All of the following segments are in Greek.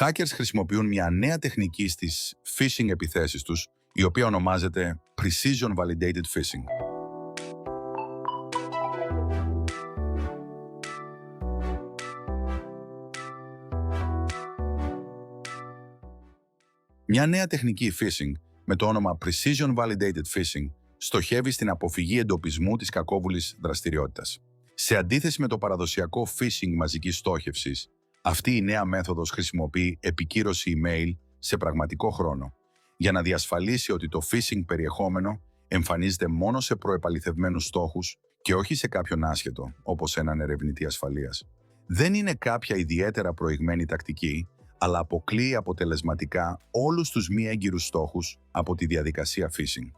Hackers χρησιμοποιούν μια νέα τεχνική στις phishing επιθέσεις τους, η οποία ονομάζεται Precision Validated Phishing. Μια νέα τεχνική phishing με το όνομα Precision Validated Phishing στοχεύει στην αποφυγή εντοπισμού της κακόβουλης δραστηριότητας. Σε αντίθεση με το παραδοσιακό phishing μαζικής στόχευσης, αυτή η νέα μέθοδος χρησιμοποιεί επικύρωση email σε πραγματικό χρόνο για να διασφαλίσει ότι το phishing περιεχόμενο εμφανίζεται μόνο σε προεπαληθευμένους στόχους και όχι σε κάποιον άσχετο, όπως έναν ερευνητή ασφαλείας. Δεν είναι κάποια ιδιαίτερα προηγμένη τακτική, αλλά αποκλείει αποτελεσματικά όλους τους μη έγκυρους στόχους από τη διαδικασία phishing.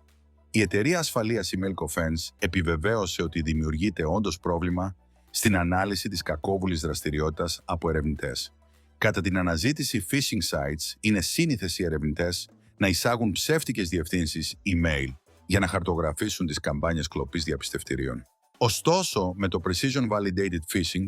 Η εταιρεία ασφαλείας Email Cofense επιβεβαίωσε ότι δημιουργείται όντως πρόβλημα στην ανάλυση της κακόβουλης δραστηριότητας από ερευνητές. Κατά την αναζήτηση phishing sites, είναι σύνηθες οι ερευνητές να εισάγουν ψεύτικες διευθύνσεις email για να χαρτογραφήσουν τις καμπάνιες κλοπής διαπιστευτηρίων. Ωστόσο, με το Precision Validated Phishing,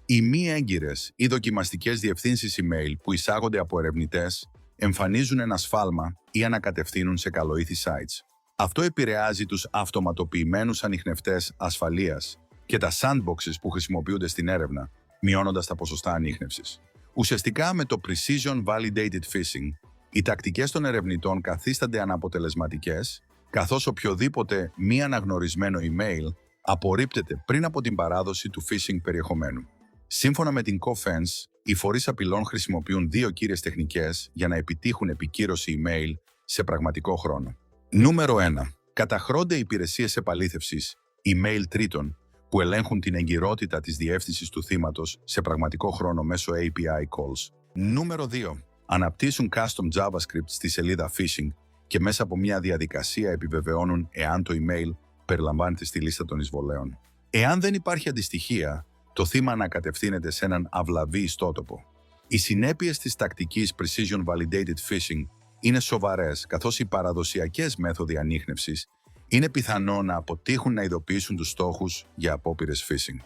οι μη έγκυρες ή δοκιμαστικές διευθύνσεις email που εισάγονται από ερευνητές εμφανίζουν ένα σφάλμα ή ανακατευθύνουν σε καλοήθη sites. Αυτό επηρεάζει τους αυτοματοποιημένους ανιχνευτές ασφαλείας και τα sandboxes που χρησιμοποιούνται στην έρευνα, μειώνοντας τα ποσοστά ανίχνευσης. Ουσιαστικά με το Precision Validated Phishing, οι τακτικές των ερευνητών καθίστανται αναποτελεσματικές, καθώς οποιοδήποτε μη αναγνωρισμένο email απορρίπτεται πριν από την παράδοση του phishing περιεχομένου. Σύμφωνα με την Cofense, οι φορείς απειλών χρησιμοποιούν δύο κύριες τεχνικές για να επιτύχουν επικύρωση email σε πραγματικό χρόνο. Νούμερο 1. Καταχρώνται υπηρεσίες επαλήθευσης email τρίτων που ελέγχουν την εγκυρότητα της διεύθυνσης του θύματος σε πραγματικό χρόνο μέσω API calls. Νούμερο 2. Αναπτύσσουν custom JavaScript στη σελίδα phishing και μέσα από μια διαδικασία επιβεβαιώνουν εάν το email περιλαμβάνεται στη λίστα των εισβολέων. Εάν δεν υπάρχει αντιστοιχεία, το θύμα ανακατευθύνεται σε έναν αυλαβή ιστότοπο. Οι συνέπειες της τακτικής Precision Validated Phishing είναι σοβαρές, καθώς οι παραδοσιακές μέθοδοι ανίχνευσης είναι πιθανό να αποτύχουν να ειδοποιήσουν τους στόχους για απόπειρες phishing.